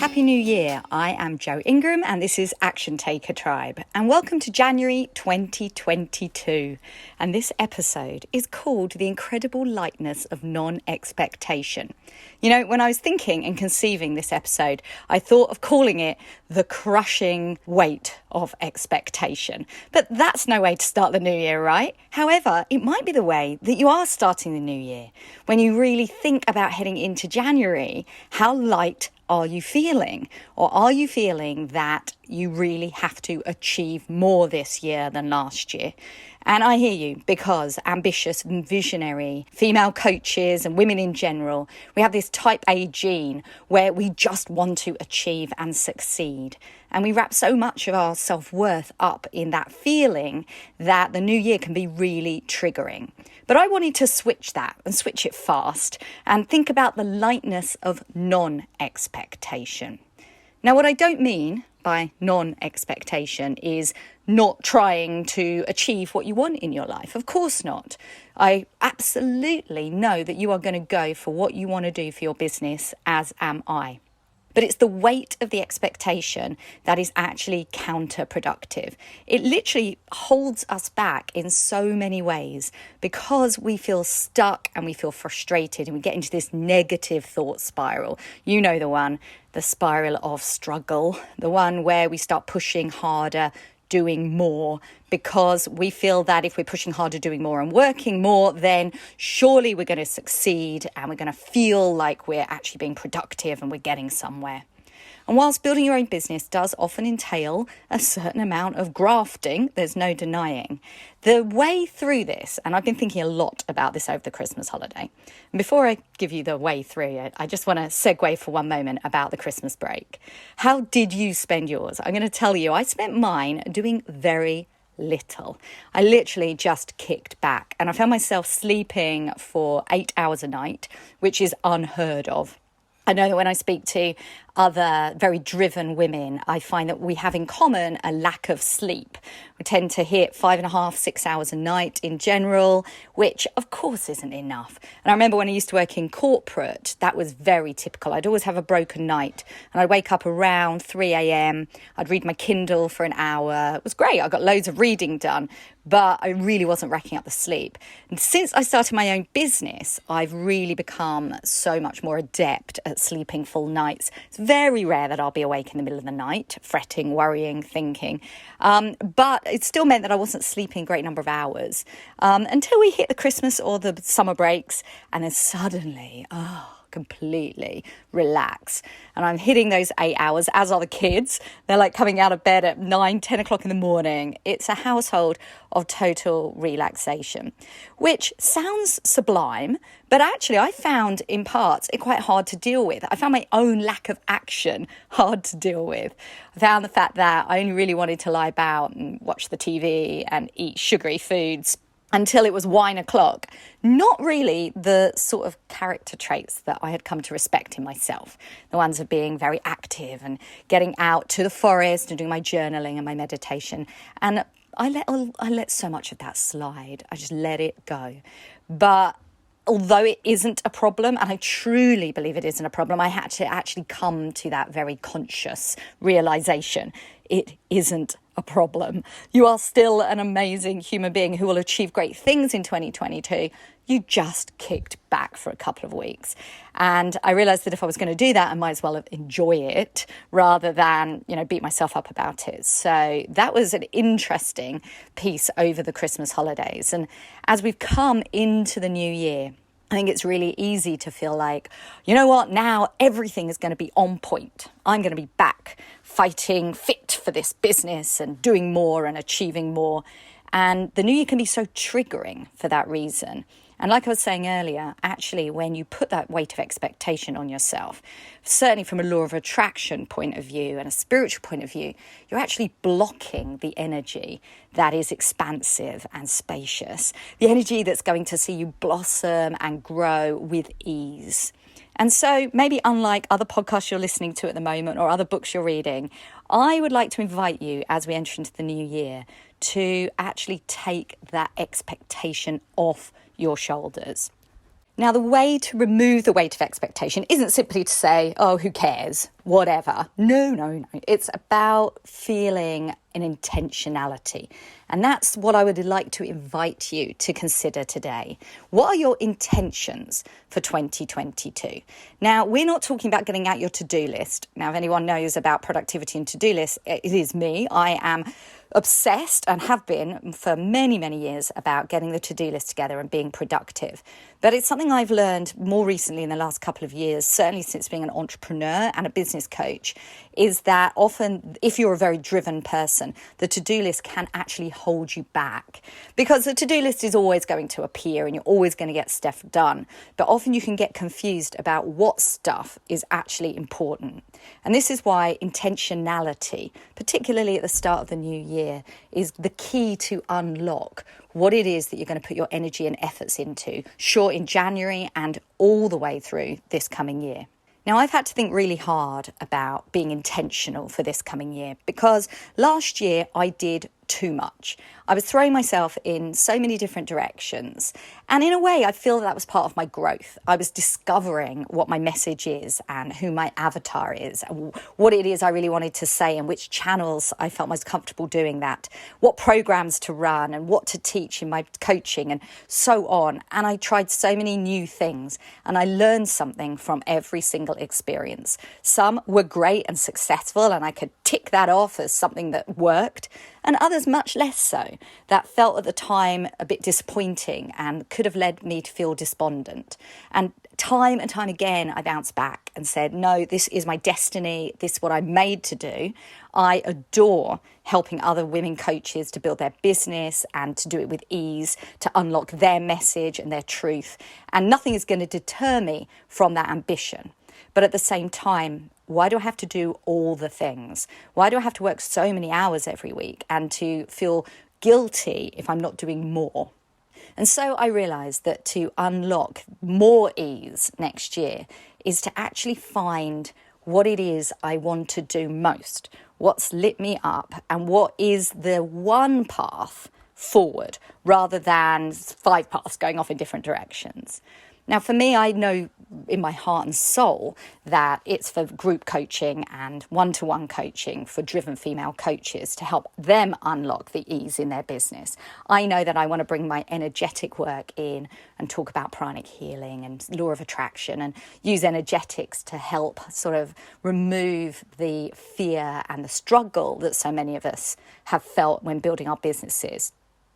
Happy New Year. I am Jo Ingram and this is Action Taker Tribe. And welcome to January 2022. And this episode is called The Incredible Lightness of Non-Expectation. You know, when I was thinking and conceiving this episode, I thought of calling it The Crushing Weight of Expectation. But that's no way to start the new year, right? However, it might be the way that you are starting the new year. When you really think about heading into January, how light are you feeling? Or are you feeling that you really have to achieve more this year than last year? And I hear you, because ambitious and visionary female coaches and women in general, we have this type A gene where we just want to achieve and succeed. And we wrap so much of our self-worth up in that feeling that the new year can be really triggering. But I wanted to switch that and switch it fast and think about the lightness of non-expectation. Now, what I don't mean by non-expectation is not trying to achieve what you want in your life. Of course not. I absolutely know that you are going to go for what you want to do for your business, as am I. But it's the weight of the expectation that is actually counterproductive. It literally holds us back in so many ways because we feel stuck and we feel frustrated and we get into this negative thought spiral. You know the one, the spiral of struggle, the one where we start pushing harder, doing more, because we feel that if we're pushing harder, doing more and working more, then surely we're going to succeed and we're going to feel like we're actually being productive and we're getting somewhere. And whilst building your own business does often entail a certain amount of grafting, there's no denying, the way through this, and I've been thinking a lot about this over the Christmas holiday. And before I give you the way through it, I just want to segue for one moment about the Christmas break. How did you spend yours? I'm going to tell you, I spent mine doing very little. I literally just kicked back and I found myself sleeping for 8 hours a night, which is unheard of. I know that when I speak to other very driven women, I find that we have in common a lack of sleep. We tend to hit 5.5, 6 hours a night in general, which of course isn't enough. And I remember when I used to work in corporate, that was very typical. I'd always have a broken night and I'd wake up around 3 a.m. I'd read my Kindle for an hour. It was great. I got loads of reading done, but I really wasn't racking up the sleep. And since I started my own business, I've really become so much more adept at sleeping full nights. It's very rare that I'll be awake in the middle of the night, fretting, worrying, thinking. But it still meant that I wasn't sleeping a great number of hours until we hit the Christmas or the summer breaks. And then suddenly, completely relax. And I'm hitting those 8 hours, as are the kids. They're like coming out of bed at 9, 10 o'clock in the morning. It's a household of total relaxation, which sounds sublime, but actually I found in parts it quite hard to deal with. I found my own lack of action hard to deal with. I found the fact that I only really wanted to lie about and watch the TV and eat sugary foods until it was wine o'clock. Not really the sort of character traits that I had come to respect in myself. The ones of being very active and getting out to the forest and doing my journaling and my meditation. And I let so much of that slide. I just let it go. But although it isn't a problem, and I truly believe it isn't a problem, I had to actually come to that very conscious realization. It isn't a problem. You are still an amazing human being who will achieve great things in 2022. You just kicked back for a couple of weeks. And I realized that if I was going to do that, I might as well enjoy it rather than, beat myself up about it. So that was an interesting piece over the Christmas holidays. And as we've come into the new year, I think it's really easy to feel like, you know what, now everything is going to be on point. I'm going to be back fighting fit for this business and doing more and achieving more. And the new year can be so triggering for that reason. And like I was saying earlier, actually, when you put that weight of expectation on yourself, certainly from a law of attraction point of view and a spiritual point of view, you're actually blocking the energy that is expansive and spacious, the energy that's going to see you blossom and grow with ease. And so maybe unlike other podcasts you're listening to at the moment or other books you're reading, I would like to invite you as we enter into the new year to actually take that expectation off your shoulders. Now, the way to remove the weight of expectation isn't simply to say, oh, who cares, whatever. No. It's about feeling an intentionality. And that's what I would like to invite you to consider today. What are your intentions for 2022? Now, we're not talking about getting out your to-do list. Now, if anyone knows about productivity and to-do lists, it is me. I am obsessed and have been for many, many years about getting the to-do list together and being productive. But it's something I've learned more recently in the last couple of years, certainly since being an entrepreneur and a business coach, is that often if you're a very driven person, the to-do list can actually hold you back, because the to-do list is always going to appear and you're always going to get stuff done. But often you can get confused about what stuff is actually important. And this is why intentionality, particularly at the start of the new year, is the key to unlock what it is that you're going to put your energy and efforts into, sure, in January and all the way through this coming year. Now, I've had to think really hard about being intentional for this coming year, because last year I did too much. I was throwing myself in so many different directions. And in a way, I feel that was part of my growth. I was discovering what my message is and who my avatar is and what it is I really wanted to say and which channels I felt most comfortable doing that, what programs to run and what to teach in my coaching and so on. And I tried so many new things and I learned something from every single experience. Some were great and successful and I could tick that off as something that worked, and others much less so, that felt at the time a bit disappointing and could have led me to feel despondent. And time again, I bounced back and said, no, this is my destiny. This is what I'm made to do. I adore helping other women coaches to build their business and to do it with ease, to unlock their message and their truth. And nothing is going to deter me from that ambition. But at the same time, why do I have to do all the things? Why do I have to work so many hours every week and to feel guilty if I'm not doing more? And so I realized that to unlock more ease next year is to actually find what it is I want to do most, what's lit me up, and what is the one path forward rather than 5 paths going off in different directions. Now, for me, I know in my heart and soul that it's for group coaching and one-to-one coaching for driven female coaches to help them unlock the ease in their business. I know that I want to bring my energetic work in and talk about pranic healing and law of attraction and use energetics to help sort of remove the fear and the struggle that so many of us have felt when building our businesses.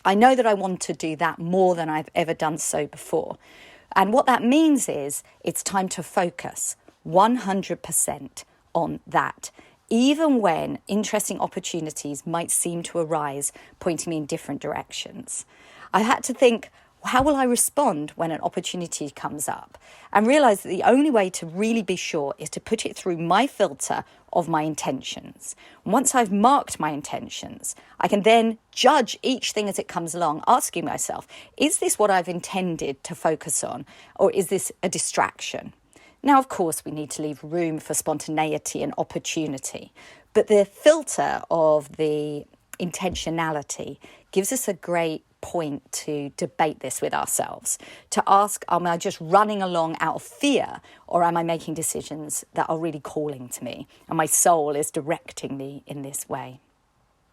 I know that I want to do that more than I've ever done so before. And what that means is it's time to focus 100% on that, even when interesting opportunities might seem to arise, pointing me in different directions. I had to think, how will I respond when an opportunity comes up? And realize that the only way to really be sure is to put it through my filter of my intentions. Once I've marked my intentions, I can then judge each thing as it comes along, asking myself, is this what I've intended to focus on, or is this a distraction? Now, of course, we need to leave room for spontaneity and opportunity, but the filter of the intentionality gives us a great point to debate this with ourselves, to ask, am I just running along out of fear, or am I making decisions that are really calling to me and my soul is directing me in this way?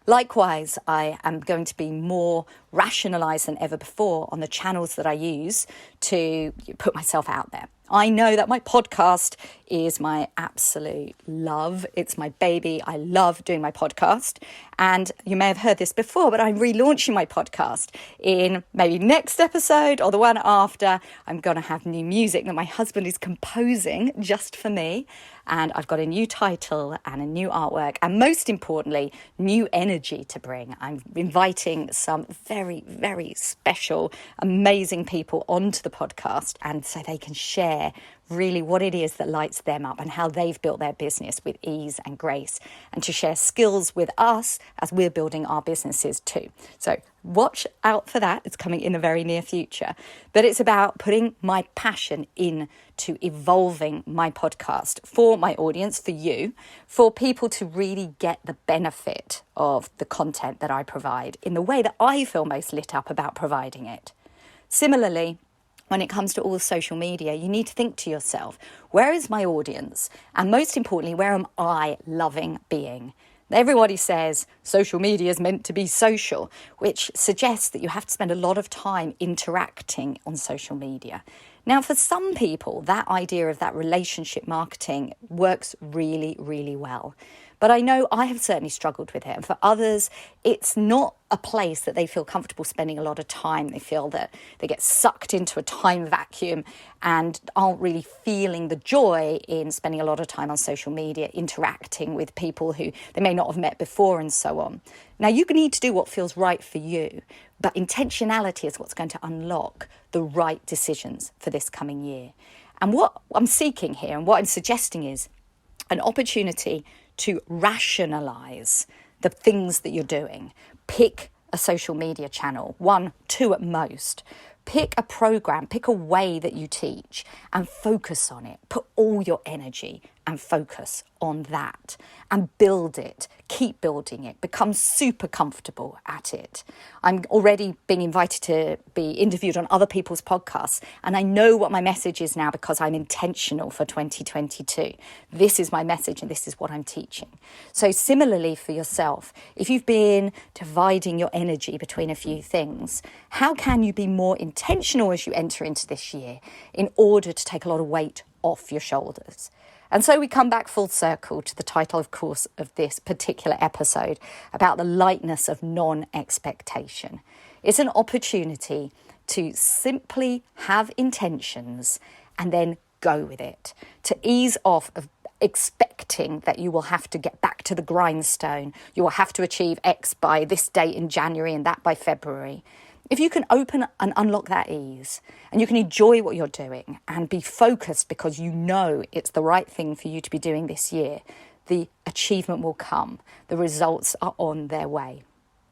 Likewise, I am going to be more rationalised than ever before on the channels that I use to put myself out there. I know that my podcast is my absolute love. It's my baby. I love doing my podcast. And you may have heard this before, but I'm relaunching my podcast in maybe next episode or the one after. I'm going to have new music that my husband is composing just for me. And I've got a new title and a new artwork, and most importantly, new energy to bring. I'm inviting some very, very special, amazing people onto the podcast, and so they can share really what it is that lights them up and how they've built their business with ease and grace, and to share skills with us as we're building our businesses too. So watch out for that. It's coming in the very near future. But it's about putting my passion into evolving my podcast for my audience, for you, for people to really get the benefit of the content that I provide in the way that I feel most lit up about providing it. Similarly, when it comes to all social media, you need to think to yourself, where is my audience? And most importantly, where am I loving being? Everybody says social media is meant to be social, which suggests that you have to spend a lot of time interacting on social media. Now, for some people, that idea of that relationship marketing works really, really well. But I know I have certainly struggled with it. And for others, it's not a place that they feel comfortable spending a lot of time. They feel that they get sucked into a time vacuum and aren't really feeling the joy in spending a lot of time on social media, interacting with people who they may not have met before and so on. Now, you need to do what feels right for you, but intentionality is what's going to unlock the right decisions for this coming year. And what I'm seeking here and what I'm suggesting is an opportunity to rationalize the things that you're doing. Pick a social media channel, 1, 2 at most. Pick a program, pick a way that you teach and focus on it. Put all your energy and focus on that and build it. Keep building it. Become super comfortable at it. I'm already being invited to be interviewed on other people's podcasts, and I know what my message is now because I'm intentional for 2022. This is my message and this is what I'm teaching. So similarly for yourself, if you've been dividing your energy between a few things, how can you be more intentional as you enter into this year in order to take a lot of weight off your shoulders? And so we come back full circle to the title, of course, of this particular episode about the lightness of non-expectation. It's an opportunity to simply have intentions and then go with it, to ease off of expecting that you will have to get back to the grindstone, you will have to achieve X by this date in January and that by February. If you can open and unlock that ease and you can enjoy what you're doing and be focused because you know it's the right thing for you to be doing this year, the achievement will come. The results are on their way.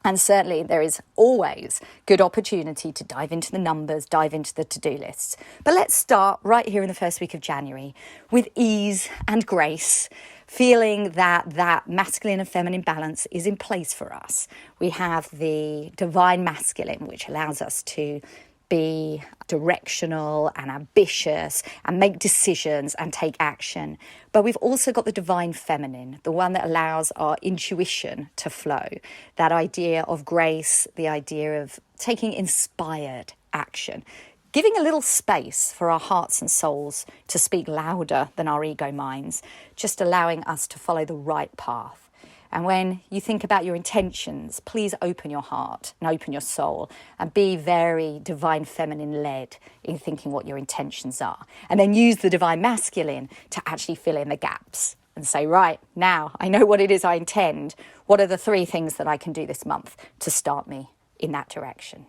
And certainly there is always good opportunity to dive into the numbers, dive into the to-do lists. But let's start right here in the first week of January with ease and grace, feeling that masculine and feminine balance is in place for us. We have the divine masculine, which allows us to be directional and ambitious and make decisions and take action. But we've also got the divine feminine, the one that allows our intuition to flow. That idea of grace, the idea of taking inspired action, giving a little space for our hearts and souls to speak louder than our ego minds, just allowing us to follow the right path. And when you think about your intentions, please open your heart and open your soul and be very divine feminine led in thinking what your intentions are. And then use the divine masculine to actually fill in the gaps and say, right, now I know what it is I intend. What are the 3 things that I can do this month to start me in that direction?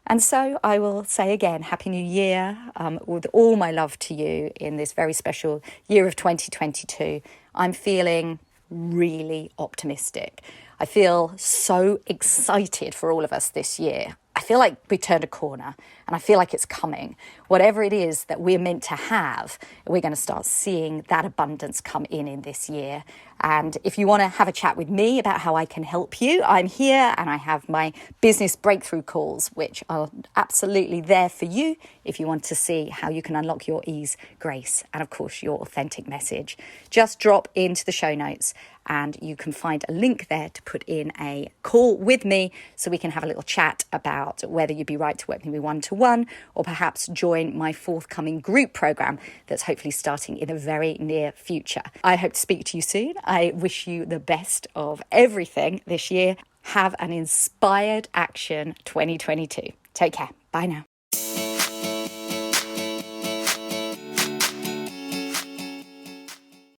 And so I will say again, Happy New Year, with all my love to you in this very special year of 2022. I'm feeling really optimistic. I feel so excited for all of us this year. I feel like we turned a corner and I feel like it's coming. Whatever it is that we're meant to have, we're going to start seeing that abundance come in this year. And if you want to have a chat with me about how I can help you, I'm here and I have my business breakthrough calls, which are absolutely there for you if you want to see how you can unlock your ease, grace, and of course your authentic message. Just drop into the show notes and you can find a link there to put in a call with me so we can have a little chat about whether you'd be right to work with me one-to-one or perhaps join my forthcoming group program that's hopefully starting in the very near future. I hope to speak to you soon. I wish you the best of everything this year. Have an inspired action 2022. Take care. Bye now.